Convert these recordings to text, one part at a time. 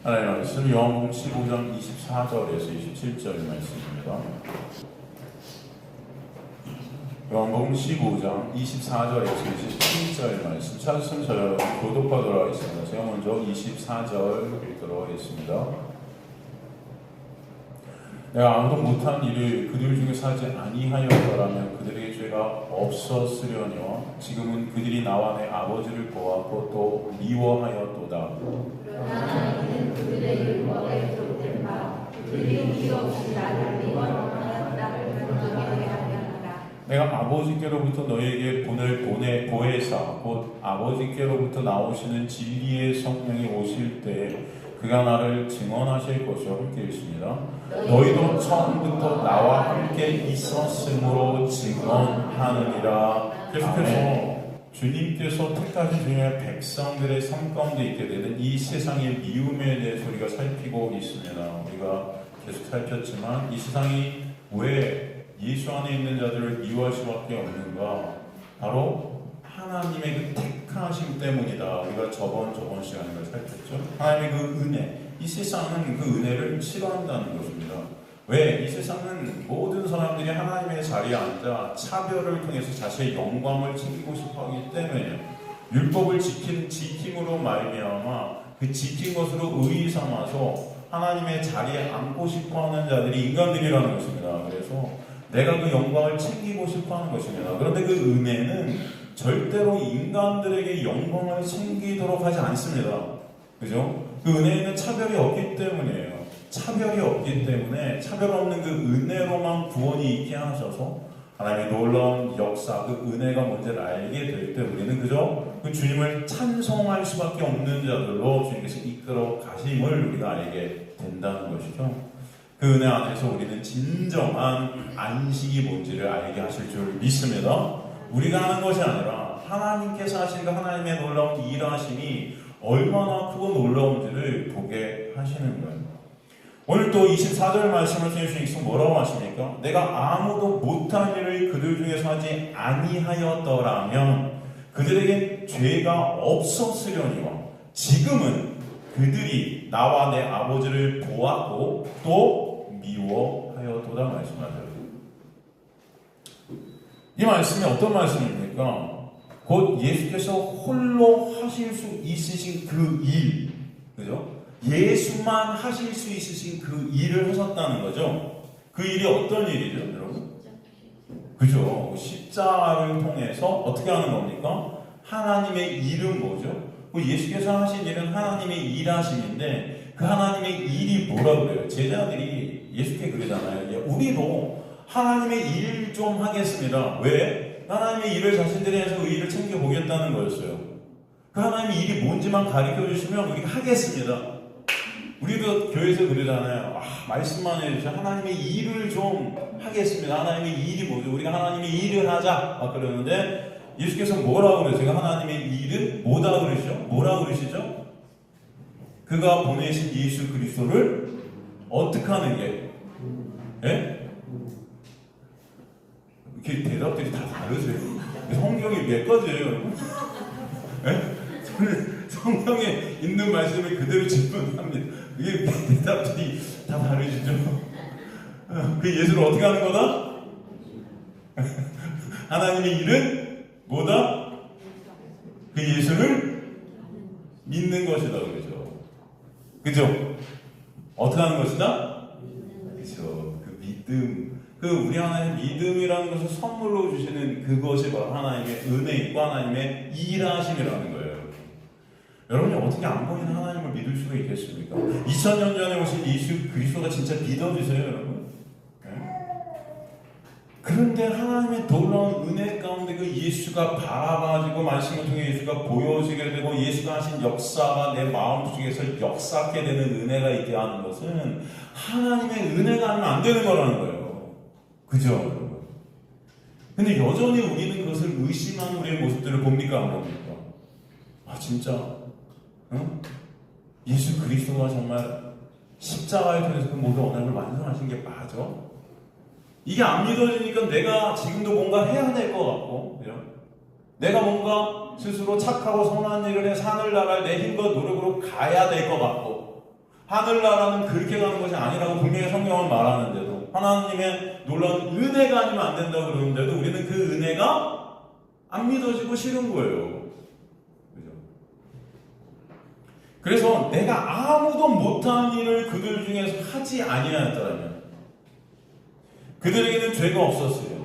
하나님 말씀 요한복음 15장 24절에서 27절 말씀입니다. 요한복음 15장 24절에서 27절 말씀 찾으시면 저희 교독하도록 하겠습니다. 제가 먼저 24절 읽도록 하겠습니다. 내가 아무도 못한 일을 그들 중에서 하지 아니하였더라면 그들에게 죄가 없었으려니와 지금은 그들이 나와 내 아버지를 보았고 또 미워하였도다. 그러나 너희는 그들의 율법에 기록된 바 그들이 우리 없이 나를 미워하였다를 간증하게 하려니라. 내가 아버지께로부터 너희에게 보혜사 곧 아버지께로부터 나오시는 진리의 성령이 오실 때에 그가 나를 증언하실 것이와 함께 있습니다. 너희도 처음부터 나와 함께 있었으므로 증언하느니라. 계속해서 주님께서 택하신 주님의 백성들의 삶 가운데 있게 되는 이 세상의 미움에 대해서 우리가 살피고 있습니다. 우리가 계속 살폈지만 이 세상이 왜 예수 안에 있는 자들을 미워할 수밖에 없는가? 바로 하나님의 그 택하심 때문이다. 우리가 저번 시간에 살폈죠. 하나님의 그 은혜, 이 세상은 그 은혜를 싫어한다는 것입니다. 왜? 이 세상은 모든 사람들이 하나님의 자리에 앉아 차별을 통해서 자신의 영광을 챙기고 싶어하기 때문에 율법을 지킴으로 말미암아 그 지킨 것으로 의의 삼아서 하나님의 자리에 앉고 싶어하는 자들이 인간들이라는 것입니다. 그래서 내가 그 영광을 챙기고 싶어하는 것입니다. 그런데 그 은혜는 절대로 인간들에게 영광을 챙기도록 하지 않습니다. 그죠? 그 은혜에는 차별이 없기 때문이에요. 차별이 없기 때문에 차별 없는 그 은혜로만 구원이 있게 하셔서 하나님의 놀라운 역사, 그 은혜가 뭔지를 알게 될 때 우리는 그저 그 주님을 찬송할 수밖에 없는 자들로 주님께서 이끌어 가심을 우리가 알게 된다는 것이죠. 그 은혜 안에서 우리는 진정한 안식이 뭔지를 알게 하실 줄 믿습니다. 우리가 하는 것이 아니라 하나님께서 하신 그 하나님의 놀라운 일하심이 얼마나 크고 놀라운지를 보게 하시는 거예요. 오늘 또 24절 말씀을 주님께서 뭐라고 하십니까? 내가 아무도 못한 일을 그들 중에서 하지 아니하였더라면 그들에게 죄가 없었으려니와 지금은 그들이 나와 내 아버지를 보았고 또 미워하였도다 말씀하세요. 이 말씀이 어떤 말씀입니까? 곧 예수께서 홀로 하실 수 있으신 그 일, 그죠? 예수만 하실 수 있으신 그 일을 하셨다는 거죠. 그 일이 어떤 일이죠, 여러분? 그죠? 십자가를 통해서 어떻게 하는 겁니까? 하나님의 일은 뭐죠? 예수께서 하신 일은 하나님의 일하심인데 그 하나님의 일이 뭐라고 그래요? 제자들이 예수께 그러잖아요. 우리도 하나님의 일 좀 하겠습니다. 왜? 하나님의 일을 자신들이 해서 그 일을 챙겨보겠다는 거였어요. 그 하나님의 일이 뭔지만 가르쳐주시면 우리가 하겠습니다. 우리도 교회에서 그러잖아요. 말씀만 해주세요. 하나님의 일을 좀 하겠습니다. 하나님의 일이 뭐죠? 우리가 하나님의 일을 하자. 그러는데 예수께서 뭐라고 그러세요? 하나님의 일은 뭐다 그러시죠? 뭐라 그러시죠? 그가 보내신 예수 그리스도를 어떻게 하는 게? 예? 이렇게 대답들이 다 다르세요. 성경이 몇 가지예요? 예? 성경에 있는 말씀을 그대로 질문합니다. 이게 대답들이 다 다르시죠? 그 예수를 어떻게 하는 거다? 하나님의 일은 뭐다? 그 예수를 믿는 것이다. 그죠? 그죠? 어떻게 하는 것이다? 그죠? 그 믿음. 우리 하나님의 믿음이라는 것을 선물로 주시는 그것이 바로 하나님의 은혜이고 하나님의 일하심이라는 거예요. 여러분이 어떻게 안 보이는 하나님을 믿을 수가 있겠습니까? 2000년 전에 오신 예수 그리스도가 진짜 믿어지세요, 여러분? 네? 그런데 하나님의 놀라운 은혜 가운데 그 예수가 바라봐지고 말씀을 통해 예수가 보여지게 되고 예수가 하신 역사가 내 마음 속에서 역사하게 되는 은혜가 있게 하는 것은 하나님의 은혜가 아니면 안 되는 거라는 거예요. 그죠, 여러분? 근데 여전히 우리는 그것을 의심하는 우리의 모습들을 봅니까, 안 봅니까? 진짜, 응? 예수 그리스도가 정말 십자가에 통해서 그 모든 언약을 완성하신 게 맞아? 이게 안 믿어지니까 내가 지금도 뭔가 해야 될 것 같고, 그죠? 내가 뭔가 스스로 착하고 선한 일을 해 산을 나갈 내 힘과 노력으로 가야 될 것 같고, 하늘나라는 그렇게 가는 것이 아니라고 분명히 성경은 말하는데도, 하나님의 놀라운 은혜가 아니면 안 된다고 그러는데도 우리는 그 은혜가 안 믿어지고 싫은 거예요. 그죠? 그래서 내가 아무도 못한 일을 그들 중에서 하지 아니하였더라면, 그들에게는 죄가 없었어요.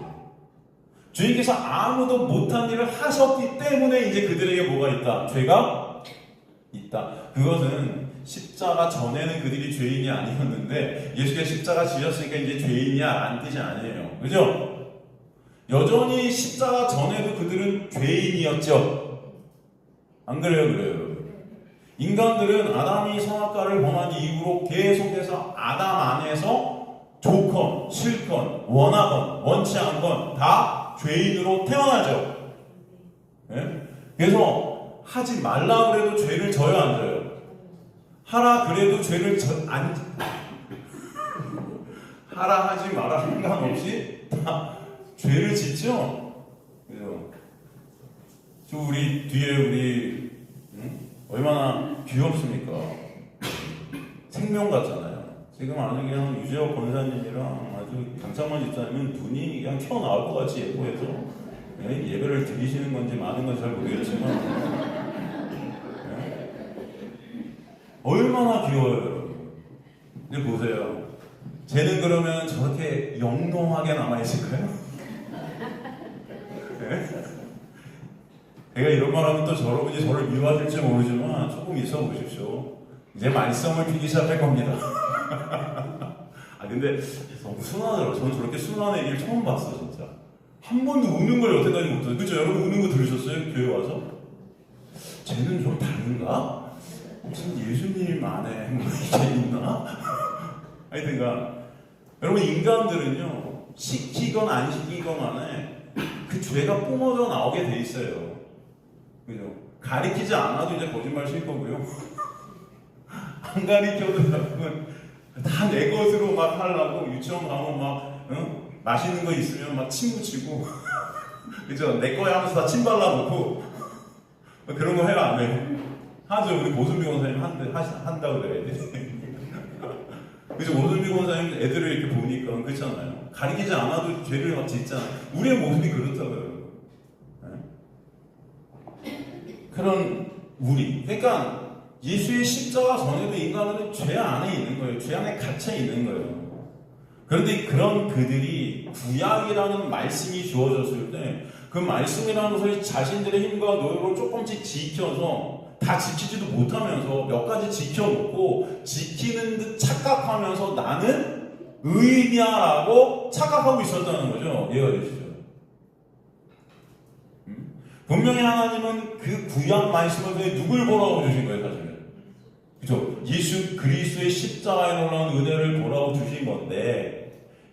주님께서 아무도 못한 일을 하셨기 때문에 이제 그들에게 뭐가 있다? 죄가 있다. 그것은 십자가 전에는 그들이 죄인이 아니었는데 예수께서 십자가 지셨으니까 이제 죄인이야 안 뜻이 아니에요. 그죠? 여전히 십자가 전에도 그들은 죄인이었죠. 안 그래요? 그래요. 인간들은 아담이 선악과를 범한 이후로 계속해서 아담 안에서 좋건 싫건 원하건 원치 않건 다 죄인으로 태어나죠. 네? 그래서 하지 말라 그래도 죄를 져요 안 져요? 하라 그래도 죄를 안 하라 하지 마라 상관없이 다 죄를 짓죠. 그죠? 저 우리 뒤에 우리 얼마나 귀엽습니까? 생명 같잖아요. 지금 아주 그냥 유재혁 권사님이랑 아주 강창만 집사님은 눈이 그냥 튀어나올 것 같이 예뻐해서 예배를 드리시는 건지 많은 건 잘 모르겠지만 얼마나 귀여워요, 여러분. 근데 보세요. 쟤는 그러면 저렇게 영롱하게 남아있을까요? 네? 제가 이런 말 하면 또 여러분이 저를 미워하실지 모르지만 조금 있어 보십시오. 이제 말썽을 피기 시작할 겁니다. 아, 근데 너무 순하더라고요. 저는 저렇게 순한 애기를 처음 봤어, 진짜. 한 번도 우는 걸 여태까지 못 들었어요. 그죠? 여러분 우는 거 들으셨어요? 교회 와서? 쟤는 좀 다른가? 무슨 예수님 안에 이게 있나? 하여튼간 여러분 인간들은요 시키건 안 시키건 안에 그 죄가 뿜어져 나오게 돼 있어요. 그죠? 가리키지 않아도 이제 거짓말 칠 거고요. 안 가리켜도 여러분 다 내 것으로 막 하려고 유치원 가면 막 맛있는 거 있으면 막 침 묻히고 그죠? 내 거야 하면서 다 침 발라놓고 그런 거 해요 안 해요? 하죠. 우리 모순미 권사님 한다고 그래야 돼. 그죠? 모순미 권사님 애들을 이렇게 보니까 그렇잖아요. 가리키지 않아도 죄를 막 짓잖아요. 우리의 모습이 그렇다고요. 네? 그런 우리. 그러니까 예수의 십자가 전에도 인간은 죄 안에 있는 거예요. 죄 안에 갇혀 있는 거예요. 그런데 그런 그들이 구약이라는 말씀이 주어졌을 때 그 말씀이라는 것을 자신들의 힘과 노력으로 조금씩 지켜서 다 지키지도 못하면서 몇 가지 지켜놓고 지키는 듯 착각하면서 나는 의인이야라고 착각하고 있었다는 거죠. 이해가 되시죠? 분명히 하나님은 그 구약 말씀을 통해 누굴 보라고 주신 거예요, 사실은. 그죠? 예수 그리스도의 십자가에 놀라운 은혜를 보라고 주신 건데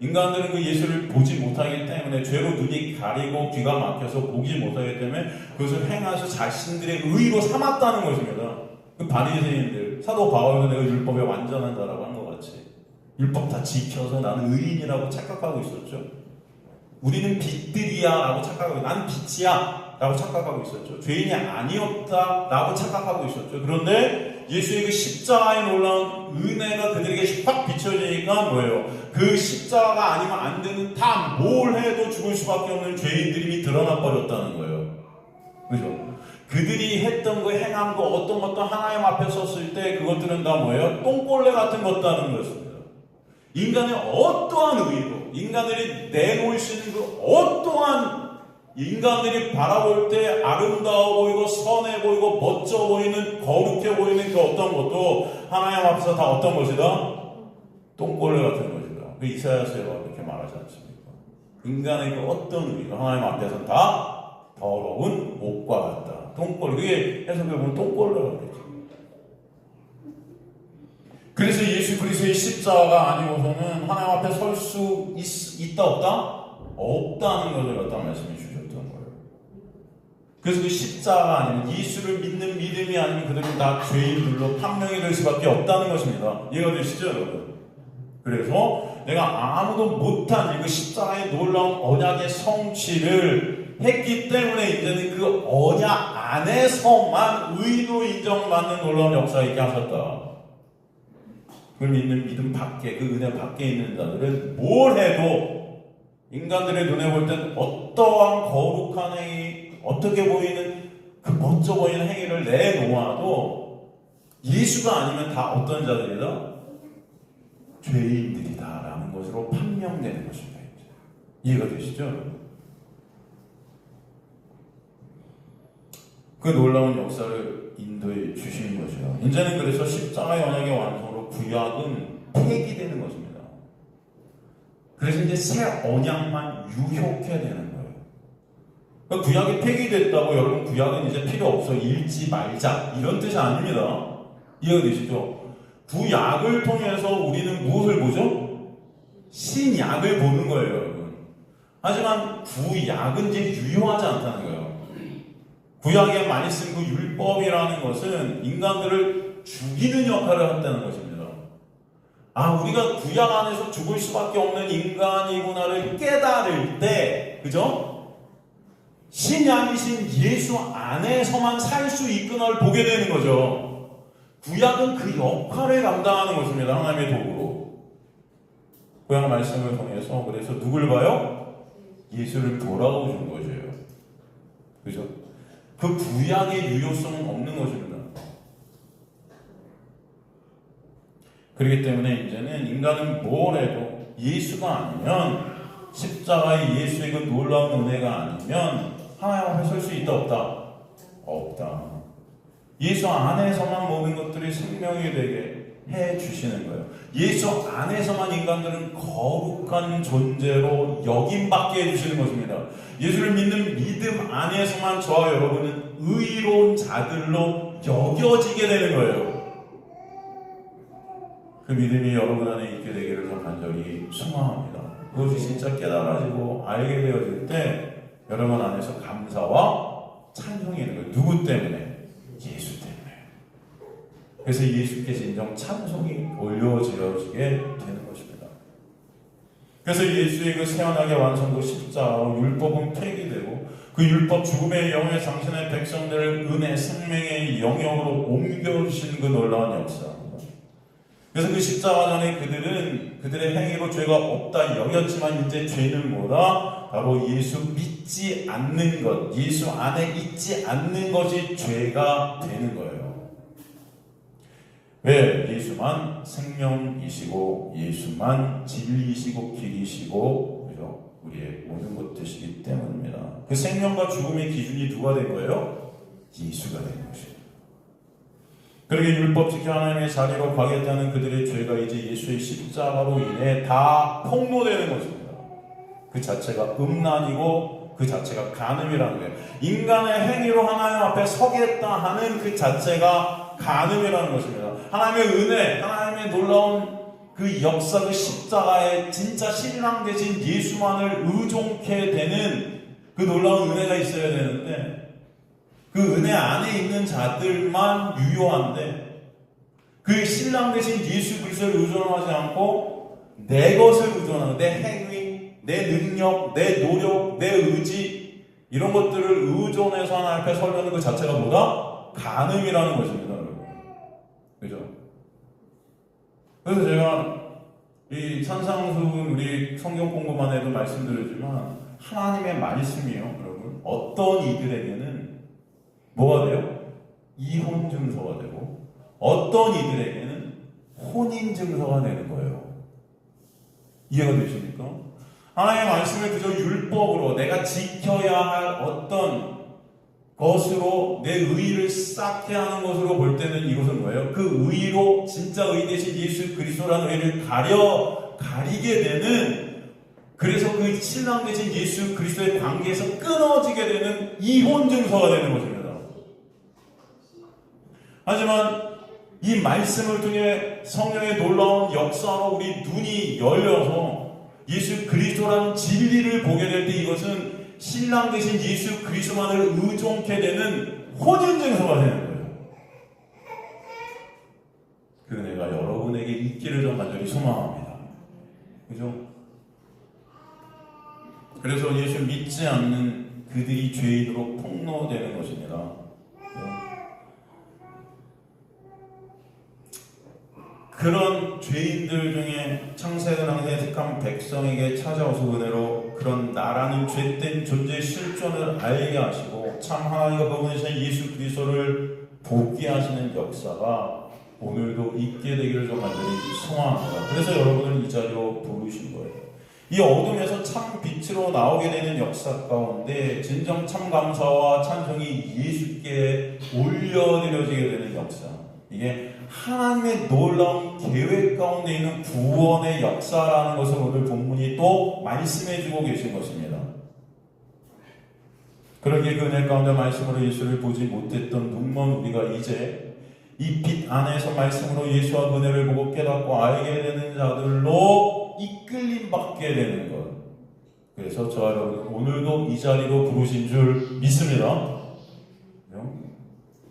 인간들은 그 예수를 보지 못하기 때문에 죄로 눈이 가리고 귀가 막혀서 보지 못하기 때문에 그것을 행해서 자신들의 의로 삼았다는 것입니다. 그 바리새인들 사도 바울도 내가 율법에 완전한 자라고 한 것 같이 율법 다 지켜서 나는 의인이라고 착각하고 있었죠. 우리는 빛들이야 라고 착각하고 나는 빛이야 라고 착각하고 있었죠. 죄인이 아니었다 라고 착각하고 있었죠. 그런데 예수의 그 십자가에 놀라운 은혜가 그들에게 확 비춰지니까 뭐예요? 그 십자가가 아니면 안 되는 다 뭘 해도 죽을 수밖에 없는 죄인들이 드러나 버렸다는 거예요. 그죠? 그들이 했던 거 행한 거 어떤 것도 하나님 앞에 섰을 때 그것들은 다 뭐예요? 똥벌레 같은 것다는 것입니다. 인간의 어떠한 의도, 인간들이 내놓을 수 있는 그 어떠한 인간들이 바라볼 때 아름다워 보이고 선해 보이고 멋져 보이는 거룩해 보이는 그 어떤 것도 하나님 앞에서 다 어떤 것이다? 똥벌레 같은 것이다. 그 이사야서가 그렇게 말하지 않습니까? 인간의 그 어떤 의도 하나님 앞에서는 다 더러운 옷과 같다. 똥벌레. 그게 해석해 보면 똥벌레가 되죠. 그래서 예수 그리스도의 십자가가 아니고서는 하나님 앞에 설 수 있다 없다? 없다는 것을 갖다 말씀해 주셨던 거예요. 그래서 그 십자가 아니면 예수를 믿는 믿음이 아니면 그들은 다 죄인들로 판명이 될 수밖에 없다는 것입니다. 이해가 되시죠 여러분? 그래서 내가 아무도 못한 그 십자가의 놀라운 언약의 성취를 했기 때문에 이제는 그 언약 안에서만 의로 인정받는 놀라운 역사 있게 하셨다. 그걸 믿는 믿음 밖에, 그 은혜 밖에 있는 자들은 뭘 해도 인간들의 눈에 볼 땐 어떠한 거룩한 행위, 어떻게 보이는 그 멋져 보이는 행위를 내놓아도 예수가 아니면 다 어떤 자들이다? 죄인들이다라는 것으로 판명되는 것입니다. 이해가 되시죠? 그 놀라운 역사를 인도해 주시는 것이요. 이제는 그래서 십자가의 언약의 완성으로 구약은 폐기되는 것입니다. 그래서 이제 새 언약만 유효케 되는 거예요. 그러니까 구약이 폐기됐다고 여러분 구약은 이제 필요 없어 읽지 말자 이런 뜻이 아닙니다. 이해가 되시죠? 구약을 통해서 우리는 무엇을 보죠? 신약을 보는 거예요, 여러분. 하지만 구약은 이제 유효하지 않다는 거예요. 구약에 많이 쓴 그 율법이라는 것은 인간들을 죽이는 역할을 한다는 것입니다. 아, 우리가 구약 안에서 죽을 수밖에 없는 인간이구나를 깨달을 때, 그죠? 신약이신 예수 안에서만 살 수 있구나를 보게 되는 거죠. 구약은 그 역할을 감당하는 것입니다. 하나님의 도구로. 구약 말씀을 통해서 그래서 누굴 봐요? 예수를 돌아오신 것이에요. 그죠? 그 구약의 유효성은 없는 것입니다. 그렇기 때문에 이제는 인간은 뭘 해도 예수가 아니면, 십자가의 예수의 그 놀라운 은혜가 아니면 하나님 앞에 설 수 있다 없다? 없다. 예수 안에서만 모든 것들이 생명이 되게 해 주시는 거예요. 예수 안에서만 인간들은 거룩한 존재로 여김받게 해 주시는 것입니다. 예수를 믿는 믿음 안에서만 저와 여러분은 의로운 자들로 여겨지게 되는 거예요. 그 믿음이 여러분 안에 있게 되기를 좀 간절히 소망합니다. 그것이 진짜 깨달아지고 알게 되어질 때 여러분 안에서 감사와 찬송이 있는 거예요. 누구 때문에? 예수 때문에. 그래서 예수께 진정 찬송이 올려지게 되는 것입니다. 그래서 예수의 그 새언약의 완성도 십자가로 율법은 폐기되고 그 율법 죽음의 영의 당신의 백성들을 은혜 생명의 영역으로 옮겨주신 그 놀라운 역사. 그래서 그 십자가 전에 그들은 그들의 행위로 죄가 없다 여겼지만 이제 죄는 뭐다? 바로 예수 믿지 않는 것, 예수 안에 있지 않는 것이 죄가 되는 거예요. 왜? 예수만 생명이시고 예수만 진리이시고 길이시고 그죠? 우리의 모든 것 되시기 때문입니다. 그 생명과 죽음의 기준이 누가 된 거예요? 예수가 된 것입니다. 그러게 율법 지켜 하나님의 자리로 가겠다는 그들의 죄가 이제 예수의 십자가로 인해 다 폭로되는 것입니다. 그 자체가 음란이고 그 자체가 간음이라는 거예요. 인간의 행위로 하나님 앞에 서겠다 하는 그 자체가 간음이라는 것입니다. 하나님의 은혜, 하나님의 놀라운 그 역사, 그 십자가에 진짜 신랑 되신 예수만을 의존케 되는 그 놀라운 은혜가 있어야 되는데 그 은혜 안에 있는 자들만 유효한데 그 신랑 되신 예수 그리스도를 의존하지 않고 내 것을 의존하는 내 행위, 내 능력, 내 노력, 내 의지 이런 것들을 의존해서 하나님 앞에 서려는 그 자체가 뭐다? 간음이라는 것입니다. 여러분. 그죠? 그래서 제가 이 산상수훈 우리 성경 공부만 해도 말씀드렸지만 하나님의 말씀이요. 여러분. 어떤 이들에게는 뭐가 돼요? 이혼 증서가 되고 어떤 이들에게는 혼인 증서가 되는 거예요. 이해가 되십니까? 하나님의 말씀을 그저 율법으로 내가 지켜야 할 어떤 것으로 내 의의를 쌓게 하는 것으로 볼 때는 이것은 뭐예요? 그 의의로 진짜 의 대신 예수 그리스도라는 의의를 가리게 되는 그래서 그 신랑 되신 예수 그리스도의 관계에서 끊어지게 되는 이혼 증서가 되는 것입니다. 하지만 이 말씀을 통해 성령의 놀라운 역사로 우리 눈이 열려서 예수 그리스도라는 진리를 보게 될 때 이것은 신랑 되신 예수 그리스도만을 의존케 되는 혼인증서가 되는 거예요. 그 은혜가 여러분에게 있기를 좀 간절히 소망합니다. 그죠? 그래서 예수 믿지 않는 그들이 죄인으로 폭로되는 것입니다. 그런 죄인들 중에 창세전에 택한 백성에게 찾아오서 은혜로 그런 나라는 죄된 존재의 실존을 알게 하시고 참 하나님과 거분이신 예수 그리스도를 보게 하시는 역사가 오늘도 있게 되기를 좀 간절히 소망합니다. 그래서 여러분을 이 자리로 부르신 거예요. 이 어둠에서 참 빛으로 나오게 되는 역사 가운데 진정 참 감사와 찬송이 예수께 올려드려지게 되는 역사. 이게 하나님의 놀라운 계획 가운데 있는 구원의 역사라는 것을 오늘 본문이 또 말씀해주고 계신 것입니다. 그러기에 그 은혜 가운데 말씀으로 예수를 보지 못했던 눈먼 우리가 이제 이 빛 안에서 말씀으로 예수와 은혜를 보고 깨닫고 알게 되는 자들로 이끌림 받게 되는 것. 그래서 저와 여러분 오늘도 이 자리로 부르신 줄 믿습니다.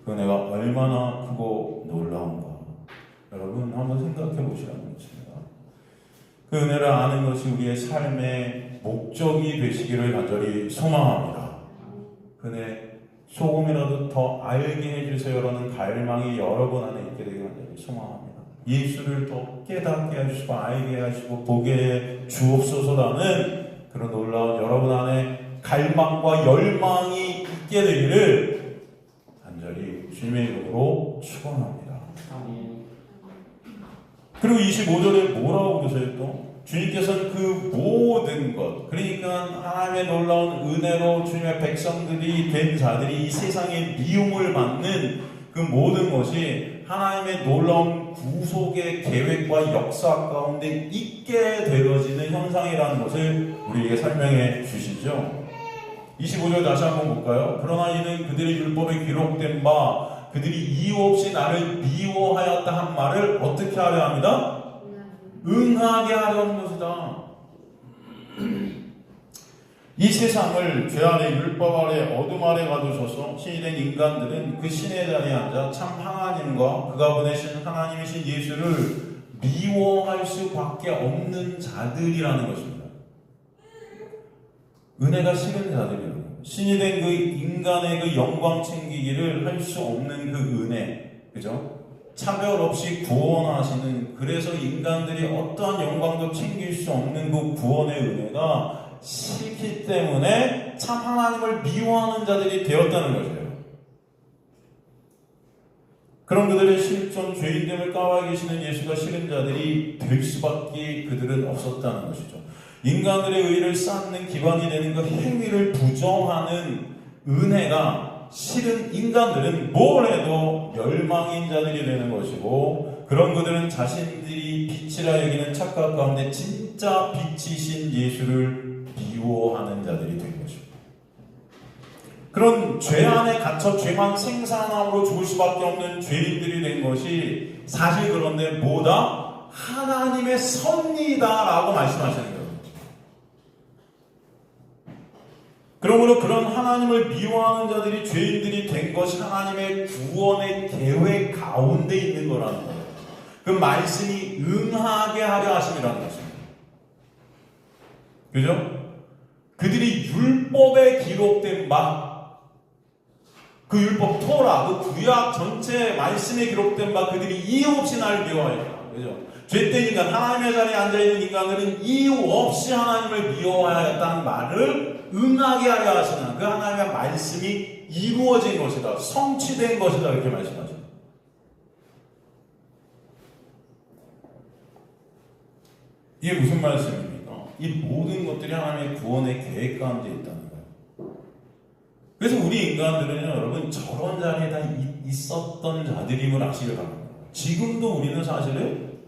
그 은혜가 얼마나 크고 놀라운가. 여러분 한번 생각해 보시라는 것입니다. 그 은혜를 아는 것이 우리의 삶의 목적이 되시기를 간절히 소망합니다. 그네 조금이라도 더 알게 해주세요라는 갈망이 여러분 안에 있게 되기를 간절히 소망합니다. 예수를 더 깨닫게 해주시고 알게 하시고 보게 해 주옵소서라는 그런 놀라운 여러분 안에 갈망과 열망이 있게 되기를 간절히 주님의 이름으로 축원합니다. 그리고 25절에 뭐라고 그러세요 또? 주님께서는 그 모든 것, 그러니까 하나님의 놀라운 은혜로 주님의 백성들이 된 자들이 이 세상에 미움을 받는 그 모든 것이 하나님의 놀라운 구속의 계획과 역사 가운데 있게 되어지는 현상이라는 것을 우리에게 설명해 주시죠. 25절 다시 한번 볼까요? 그러나 이는 그들의 율법에 기록된 바 그들이 이유 없이 나를 미워하였다 한 말을 어떻게 하려 합니다? 응하게 하려는 것이다. 이 세상을 죄 아래 율법 아래 어둠 아래 가두셔서 신이 된 인간들은 그 신의 자리에 앉아 참 하나님과 그가 보내신 하나님이신 예수를 미워할 수밖에 없는 자들이라는 것입니다. 은혜가 싫은 자들이에요. 신이 된 그 인간의 그 영광 챙기기를 할 수 없는 그 은혜, 그죠? 차별 없이 구원하시는, 그래서 인간들이 어떠한 영광도 챙길 수 없는 그 구원의 은혜가 싫기 때문에 참 하나님을 미워하는 자들이 되었다는 것이에요. 그런 그들의 실존 죄인됨을 까와 계시는 예수가 싫은 자들이 될 수밖에 그들은 없었다는 것이죠. 인간들의 의를 쌓는 기반이 되는 그 행위를 부정하는 은혜가 싫은 인간들은 뭘 해도 멸망인 자들이 되는 것이고, 그런 그들은 자신들이 빛이라 여기는 착각 가운데 진짜 빛이신 예수를 미워하는 자들이 된 것입니다. 그런 죄 안에 갇혀 죄만 생산함으로 죽을 수밖에 없는 죄인들이 된 것이 사실 그런데 뭐다? 하나님의 섭리다라고 말씀하시는 거예요. 그러므로 그런 하나님을 미워하는 자들이 죄인들이 된 것이 하나님의 구원의 계획 가운데 있는 거라는 거예요. 그 말씀이 응하게 하려 하심이라는 것입니다. 그죠? 그들이 율법에 기록된 바, 그 율법 토라, 그 구약 전체 말씀에 기록된 바, 그들이 이유 없이 나를 미워하였다. 그죠? 죄된 인간, 하나님의 자리에 앉아있는 인간들은 이유 없이 하나님을 미워하였다는 말을 응하게 하려 하시는 그 하나님의 말씀이 이루어진 것이다, 성취된 것이다, 이렇게 말씀하십니다. 이게 무슨 말씀입니까? 이 모든 것들이 하나님의 구원의 계획 가운데 있다는 거예요. 그래서 우리 인간들은요, 여러분, 저런 자리에 다 있었던 자들임을 아시길 바랍니다. 지금도 우리는 사실은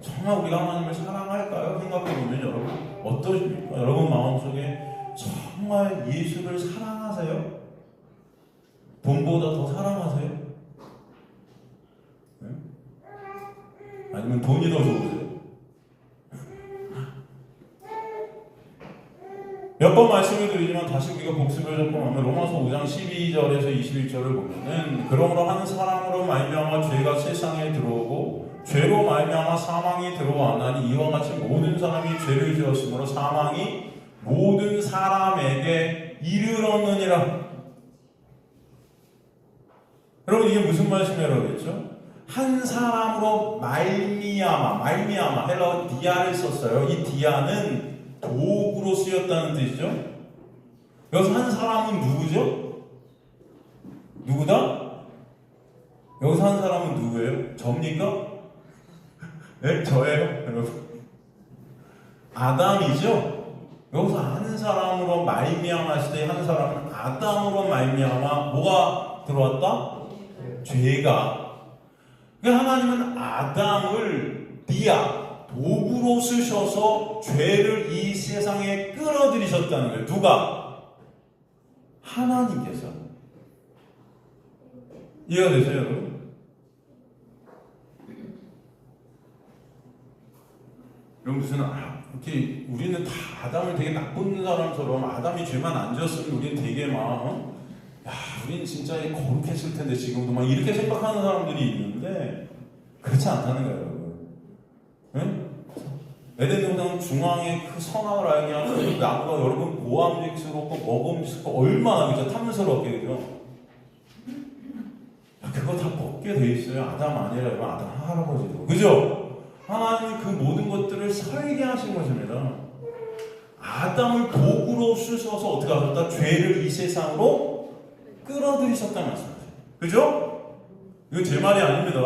정말 우리가 하나님을 사랑할까요? 생각해보면 여러분 어떠십니까? 여러분 마음속에 정말 예수를 사랑하세요? 돈보다 더 사랑하세요? 네? 아니면 돈이 더 좋으세요? 몇 번 말씀을 드리지만 다시 우리가 복습을 조금 하면 로마서 5장 12절에서 21절을 보면은 그러므로 한 사람으로 말미암아 죄가 세상에 들어오고 죄로 말미암아 사망이 들어왔나니 이와 같이 모든 사람이 죄를 지었으므로 사망이 모든 사람에게 이르렀느니라. 여러분 이게 무슨 말씀이라고 했죠? 한 사람으로 말미암아 헬라어 디아를 썼어요. 이 디아는 도구로 쓰였다는 뜻이죠. 여기서 한 사람은 누구죠? 누구다? 여기서 한 사람은 누구예요? 접니까? 네? 저예요? 여러분. 아담이죠? 여기서 한 사람으로 말미암아 했을 때 한 사람은 아담으로 말미암아 뭐가 들어왔다? 죄가. 그러니까 하나님은 아담을 디아, 도구로 쓰셔서 죄를 이 세상에 끌어들이셨다는 거예요. 누가? 하나님께서. 이해가 되세요, 여러분? 여러분 무슨 이렇게 우리는 다 아담을 되게 나쁜 사람처럼 아담이 죄만 안 지었으면 우리는 되게 막 우린 진짜 거룩했을 텐데 지금도 막 이렇게 생각하는 사람들이 있는데 그렇지 않다는 거예요, 여러분. 네? 에덴 동산 중앙에 그 선악을 알게 하는 그 나무가 여러분 보암직스럽고 먹음직스럽고 얼마나 그죠? 탐스럽게 그죠? 그거 다 먹게 돼 있어요. 아담 아니라 아담 할아버지도 그죠? 하나님이 그 모든 것들을 설계하신 것입니다. 아담을 도구로 쓰셔서 어떻게 하셨다? 죄를 이 세상으로 끌어들이셨다는 말씀이에요. 그죠? 이거 제 말이 아닙니다.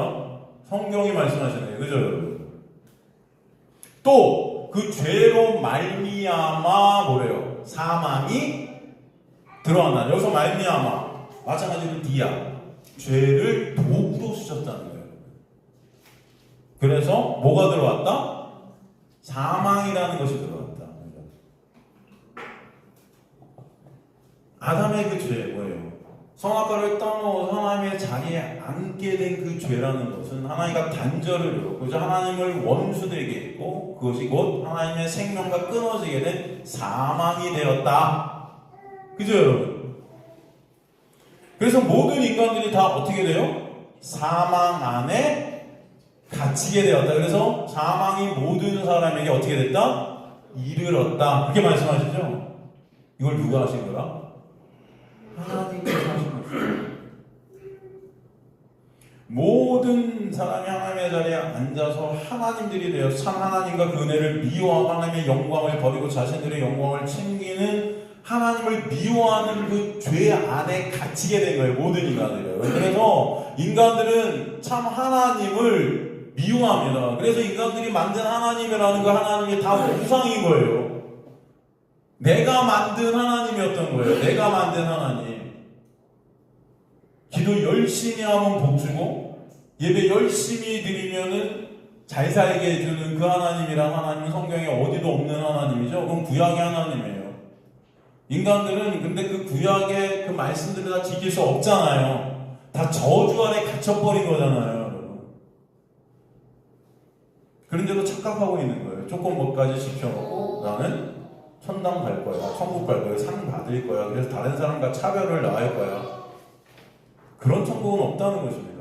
성경이 말씀하시네요. 그죠, 여러분? 또 그 죄로 말미암아 뭐래요? 사망이 들어왔나? 여기서 말미암아 마찬가지로 디아 죄를 도구로 쓰셨다는 거예요. 그래서 뭐가 들어왔다? 사망이라는 것이 들어왔다. 아담의 그 죄 뭐예요? 선악과를 따먹어서 하나님의 자리에 앉게 된 그 죄라는 것은 하나님과 단절을 이뤘고 하나님을 원수되게 했고 그것이 곧 하나님의 생명과 끊어지게 된 사망이 되었다. 그죠, 여러분? 그래서 모든 인간들이 다 어떻게 돼요? 사망 안에 갇히게 되었다. 그래서 사망이 모든 사람에게 어떻게 됐다? 이르렀다. 그렇게 말씀하시죠? 이걸 누가 하신 거라? 하나님께서 하신 거죠. 모든 사람이 하나님의 자리에 앉아서 하나님들이 되어 참 하나님과 그 은혜를 미워하고 하나님의 영광을 버리고 자신들의 영광을 챙기는 하나님을 미워하는 그 죄 안에 갇히게 된 거예요. 모든 인간들이요. 그래서 인간들은 참 하나님을 미워합니다. 그래서 인간들이 만든 하나님이라는 그 하나님이 다 우상인 거예요. 내가 만든 하나님이었던 거예요. 내가 만든 하나님. 기도 열심히 하면 복 주고 예배 열심히 드리면은 잘 살게 해주는 그 하나님이란 하나님은 성경에 어디도 없는 하나님이죠. 그건 구약의 하나님이에요. 인간들은 근데 그 구약의 그 말씀들을 다 지킬 수 없잖아요. 다 저주 아래 갇혀버린 거잖아요. 그런데도 착각하고 있는 거예요. 조건 뭐까지 지켜놓고 나는 천당 갈 거야, 천국 갈 거야, 상 받을 거야. 그래서 다른 사람과 차별을 나할 거야. 그런 천국은 없다는 것입니다.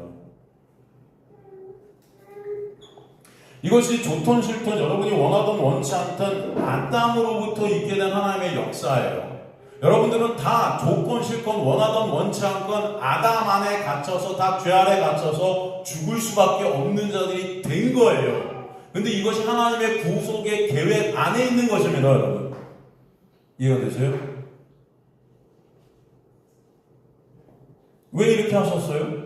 이것이 좋든 싫든 여러분이 원하든 원치 않든 아담으로부터 있게 된 하나님의 역사예요. 여러분들은 다 좋건 싫건 원하든 원치 않건 아담 안에 갇혀서 다 죄 아래 갇혀서 죽을 수밖에 없는 자들이 된 거예요. 근데 이것이 하나님의 구속의 계획 안에 있는 것입니다, 여러분. 이해가 되세요? 왜 이렇게 하셨어요?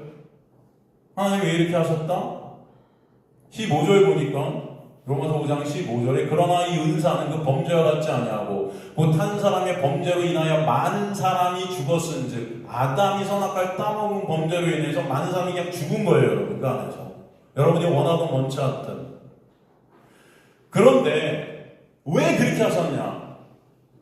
하나님 왜 이렇게 하셨다? 15절 보니까 로마서 5장 15절에 그러나 이 은사는 그 범죄와 같지 아니하고 곧 한 사람의 범죄로 인하여 많은 사람이 죽었은즉 아담이 선악과를 따먹은 범죄로 인해서 많은 사람이 그냥 죽은 거예요, 여러분. 그 안에서 여러분이 원하든 원치 않든. 그런데 왜 그렇게 하셨냐?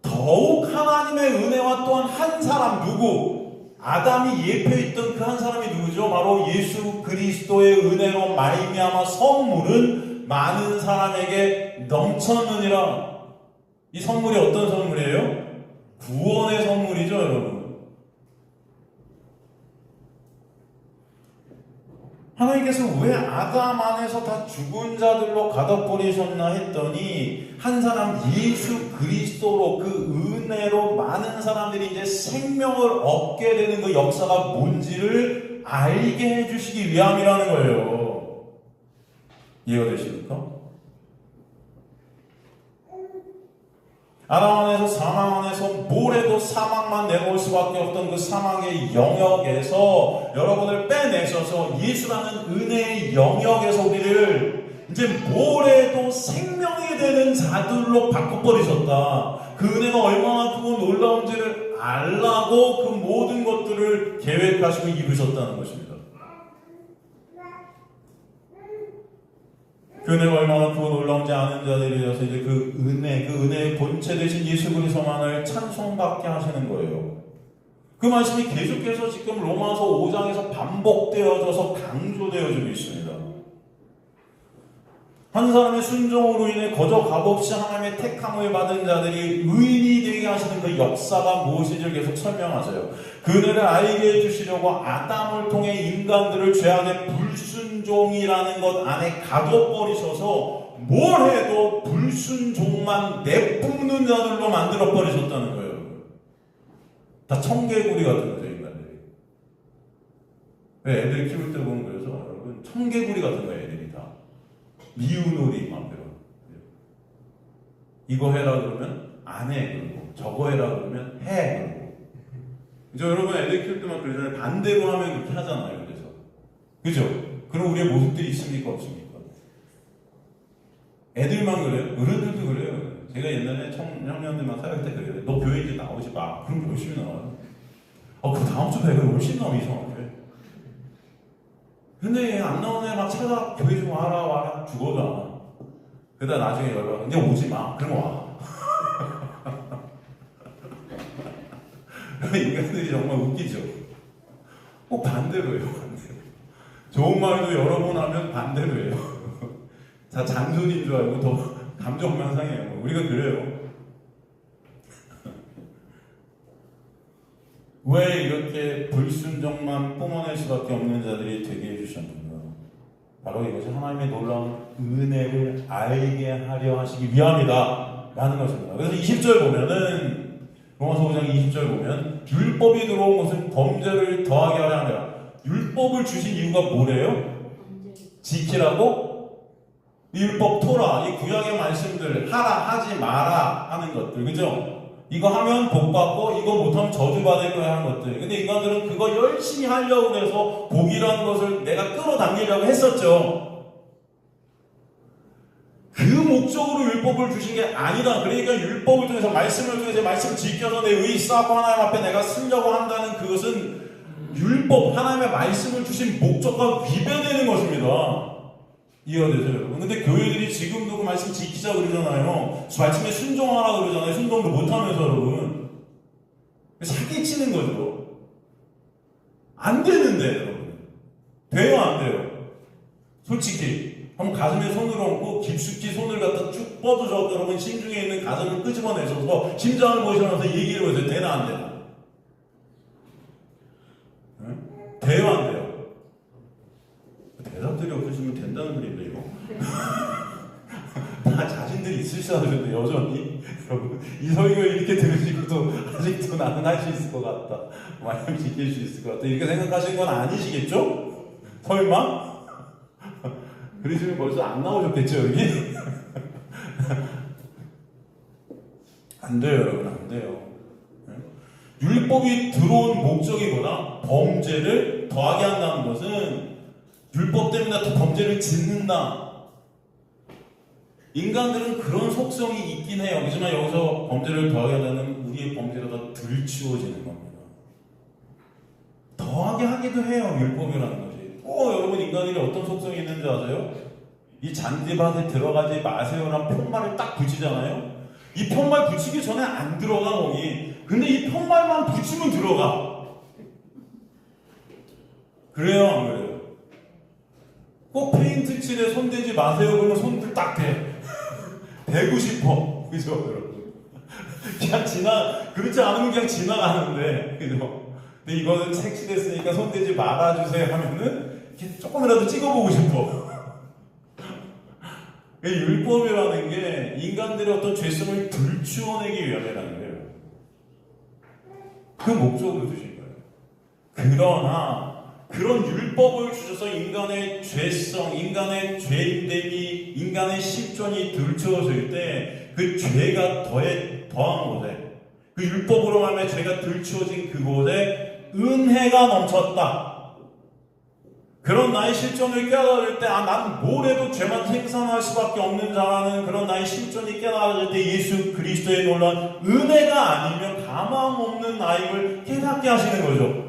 더욱 하나님의 은혜와 또한 한 사람 누구? 아담이 예표했던 그 한 사람이 누구죠? 바로 예수 그리스도의 은혜로 말미암아 선물은 많은 사람에게 넘쳤느니라. 이 선물이 어떤 선물이에요? 구원의 선물이죠, 여러분. 하나님께서 왜 아담 안에서 다 죽은 자들로 가둬버리셨나 했더니 한 사람 예수 그리스도로 그 은혜로 많은 사람들이 이제 생명을 얻게 되는 그 역사가 뭔지를 알게 해주시기 위함이라는 거예요. 이해가 되십니까? 아담 안에서 사망 안에서 뭘 해도 사망만 내놓을 수밖에 없던 그 사망의 영역에서 여러분을 빼내셔서 예수라는 은혜의 영역에서 우리를 이제 뭘 해도 생명이 되는 자들로 바꿔버리셨다. 그 은혜가 얼마나 크고 놀라운지를 알라고 그 모든 것들을 계획하시고 이루셨다는 것입니다. 그 은혜가 얼마나 크고 놀라운지 아는 자들이어서 이제 그 은혜의 본체 되신 예수 그리스도만을 찬송받게 하시는 거예요. 그 말씀이 계속해서 지금 로마서 5장에서 반복되어져서 강조되어지고 있습니다. 한 사람의 순종으로 인해 거저 값없이 하나님의 택함을 받은 자들이 의인이 되게 하시는 그 역사가 무엇인지를 계속 설명하세요. 그 은혜를 알게 해주시려고 아담을 통해 인간들을 죄악의 불순종이라는 것 안에 가둬버리셔서 뭘 해도 불순종만 내뿜는 자들로 만들어버리셨다는 거예요. 다 청개구리 같은 거죠, 인간들이. 왜 애들 키울 때 보면 그래서 여러분 청개구리 같은 거예요, 애들이 다. 미운놀이 마음대로. 이거 해라 그러면 안 해, 그러고 저거 해라 그러면 해, 그러고. 그죠? 여러분 애들 키울 때만 그러잖아요. 반대로 하면 그렇게 하잖아요. 그래서 그죠? 그럼 우리의 모습들이 있습니까 없습니까? 애들만 그래요? 어른들도 그래요. 제가 옛날에 청년들만 사역할 때 그래요. 너 교회 이제 나오지 마. 그럼 열심히 나와요. 그 다음 주 배가 훨씬 나오면 이상하게. 근데 안 나오는 애 막 찾아 교회 좀 와라 죽어잖아. 그러다 나중에 열받아. 이제 오지 마. 그럼 와. 인간들이 정말 웃기죠. 꼭 반대로 해요. 반대로. 좋은 말도 여러 번 하면 반대로 해요. 다 잔소리인 줄 알고 더 감정만 상해요. 우리가 그래요. 왜 이렇게 불순종만 뿜어낼 수밖에 없는 자들이 되게 해주셨는가? 바로 이것이 하나님의 놀라운 은혜를 알게 하려 하시기 위함이다 라는 것입니다. 그래서 20절 보면은 로마서 5장 20절 보면 율법이 들어온 것은 범죄를 더하게 하려 합니다. 율법을 주신 이유가 뭐래요? 지키라고? 율법 토라, 이 구약의 말씀들 하라 하지 마라 하는 것들, 그죠? 이거 하면 복 받고 이거 못하면 저주 받을 거야 하는 것들. 근데 인간들은 그거 열심히 하려고 해서 복이라는 것을 내가 끌어당기려고 했었죠. 그 목적으로 율법을 주신 게 아니다. 그러니까 율법을 통해서 말씀을 통해서 말씀을 지켜서 내 의의 쌓고 하나님 앞에 내가 쓰려고 한다는 그것은 율법, 하나님의 말씀을 주신 목적과 위배되는 것입니다. 이해가 되세요, 여러분? 근데 교회들이 지금도 그 말씀 지키자 그러잖아요. 말씀에 순종하라 그러잖아요. 순종도 못하면서, 여러분. 사기치는 거죠. 안 되는데, 여러분. 돼요, 안 돼요? 솔직히. 한번 가슴에 손을 얹고 깊숙이 손을 갖다 쭉 뻗어서 여러분 심중에 있는 가슴을 끄집어내셔서 심장을 보시면서 얘기를 해보세요. 되나, 안 되나? 네? 돼요, 안 돼요? 대답들이 없으시면 된다는 소리인데 이거 다 자신들이 있으시다고 하셨는데 여전히 여러분 이 설교를 이렇게 들으시고도 아직도 나는 할 수 있을 것 같다, 말씀 지킬 수 있을 것 같다 이렇게 생각하시는 건 아니시겠죠? 설마? 그러시면 벌써 안 나오셨겠죠 여기? 안 돼요 여러분, 안 돼요. 율법이 들어온 목적이 뭐다? 범죄를 더하게 한다는 것은 율법 때문에 더 범죄를 짓는다. 인간들은 그런 속성이 있긴 해요. 하지만 여기서 범죄를 더하게 하자는 우리의 범죄가 더 들추어지는 겁니다. 더하게 하기도 해요, 율법이라는 것이. 여러분 인간들이 어떤 속성이 있는지 아세요? 이 잔디밭에 들어가지 마세요라는 푯말을 딱 붙이잖아요. 이 푯말 붙이기 전에 안 들어가 거기. 근데 이 푯말만 붙이면 들어가. 그래요, 안 그래요? 꼭 페인트 칠에 손대지 마세요 그러면 손들 딱 대. 대고 싶어. 그죠, 여러분? 그냥 그렇지 않으면 그냥 지나가는데, 그죠? 근데 이거는 색칠했으니까 손대지 말아주세요 하면은 이렇게 조금이라도 찍어보고 싶어. 율법이라는 게 인간들의 어떤 죄성을 들추어내기 위함이라는 거예요. 그 목적으로 주신 거예요. 그러나 그런 율법을 주셔서 인간의 죄성, 인간의 죄인됨이, 인간의 실존이 들추어질 때 그 죄가 더한 곳에, 그 율법으로 말하면 죄가 들추어진 그곳에 은혜가 넘쳤다. 그런 나의 실존을 깨달을 때, 난 뭘 해도 죄만 생산할 수밖에 없는 자라는 그런 나의 실존이 깨달을 때 예수 그리스도의 놀라운 은혜가 아니면 가망 없는 나임을 깨닫게 하시는 거죠.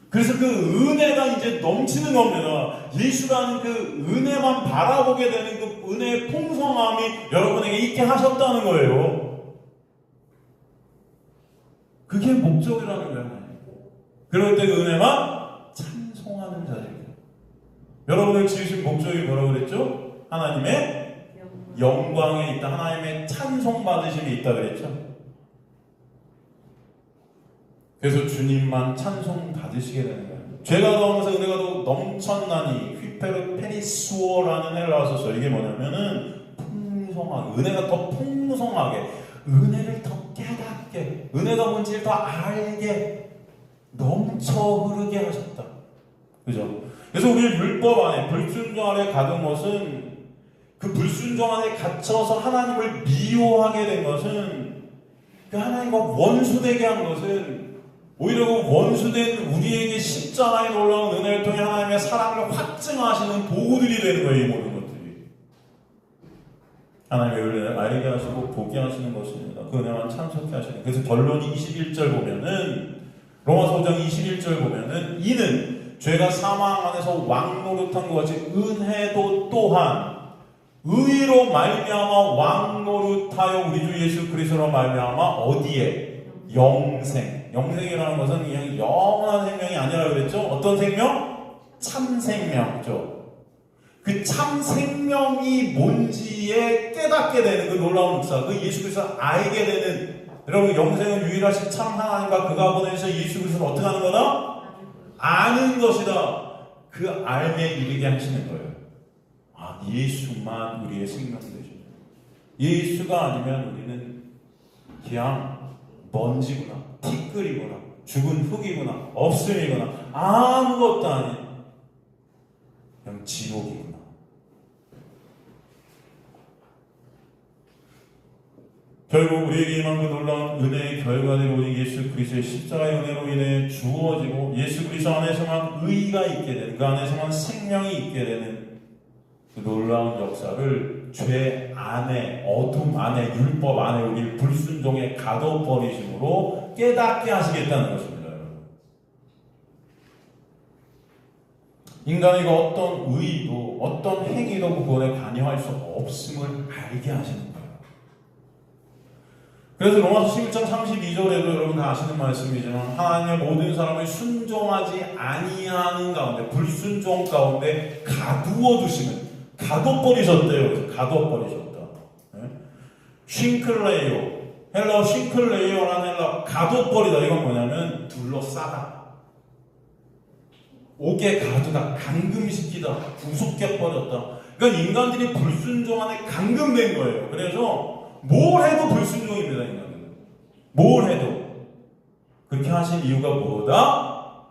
그래서 그 은혜가 이제 넘치는 겁니다. 예수라는 그 은혜만 바라보게 되는 그 은혜의 풍성함이 여러분에게 있게 하셨다는 거예요. 그게 목적이라는 거예요. 그럴 때 은혜만 찬송하는 자입니다. 여러분을 지으신 목적이 뭐라고 그랬죠? 하나님의 영광에 있다. 하나님의 찬송받으심이 있다 그랬죠? 그래서 주님만 찬송 받으시게 되는 거예요. 죄가 더하면서 은혜가 더 넘쳤나니 휘페르페니수어라는 헬라어 써. 이게 뭐냐면은 풍성하게, 은혜가 더 풍성하게, 은혜를 더 깨닫게, 은혜가 뭔지를 더 알게 넘쳐 흐르게 하셨다. 그죠? 그래서 우리 율법 안에, 불순종 안에 가둔 것은, 그 불순종 안에 갇혀서 하나님을 미워하게 된 것은, 그 하나님과 원수되게 한 것은 오히려 그 원수된 우리에게 십자가에 놀라운 은혜를 통해 하나님의 사랑을 확증하시는 도구들이 되는 거예요. 이 모든 것들이 하나님의 은혜를 알게 하시고 보게 하시는 것입니다. 그 은혜만 참석해 하시는. 그래서 결론이 21절 보면은, 로마서 5장 21절 보면은, 이는 죄가 사망 안에서 왕노릇한 것 같이 은혜도 또한 의로 말미암아 왕노릇하여 우리 주 예수 그리스도로 말미암아 어디에? 영생이라는 것은 그냥 영원한 생명이 아니라 그랬죠? 어떤 생명? 참 생명이죠. 그 참 생명이 뭔지에 깨닫게 되는 그 놀라운 역사, 그 예수 그리스도를 알게 되는, 여러분 영생은 유일하신 참 하나님과 그가 보내셔 예수 그리스도를 어떻게 하는 거다? 아는 것이다. 그 알에 이르게 하시는 거예요. 예수만 우리의 생명 되시죠. 예수가 아니면 우리는 그냥 먼지구나, 티끌이구나, 죽은 흙이구나, 없음이구나, 아무것도 아닌 그냥 지옥이구나. 결국 우리에게 임한 그 놀라운 은혜의 결과대로 오직 예수 그리스도의 십자가의 은혜로 인해 주어지고 예수 그리스도 안에서만 의가 있게 되는, 그 안에서만 생명이 있게 되는 그 놀라운 역사를 죄 안에, 어둠 안에, 율법 안에 우리 불순종에 가둬버리심으로 깨닫게 하시겠다는 것입니다. 인간이 어떤 의도, 어떤 행위도 그 구원에 관여할 수 없음을 알게 하시는 거예요. 그래서 로마서 11장 32절에도 여러분 다 아시는 말씀이지만, 하나님의 모든 사람을 순종하지 아니하는 가운데, 불순종 가운데 가두어 두시는, 가둬버리셨대요. 가둬버리셨다. 싱클레이오, 헬라어 싱클레이오라는 헬라어 가둬버리다. 이건 뭐냐면 둘러싸다, 옥에 가두다, 감금시키다, 구속해 버렸다. 그러니까 인간들이 불순종 안에 감금된 거예요. 그래서 뭘 해도 불순종입니다. 인간들은 뭘 해도. 그렇게 하신 이유가 뭐다?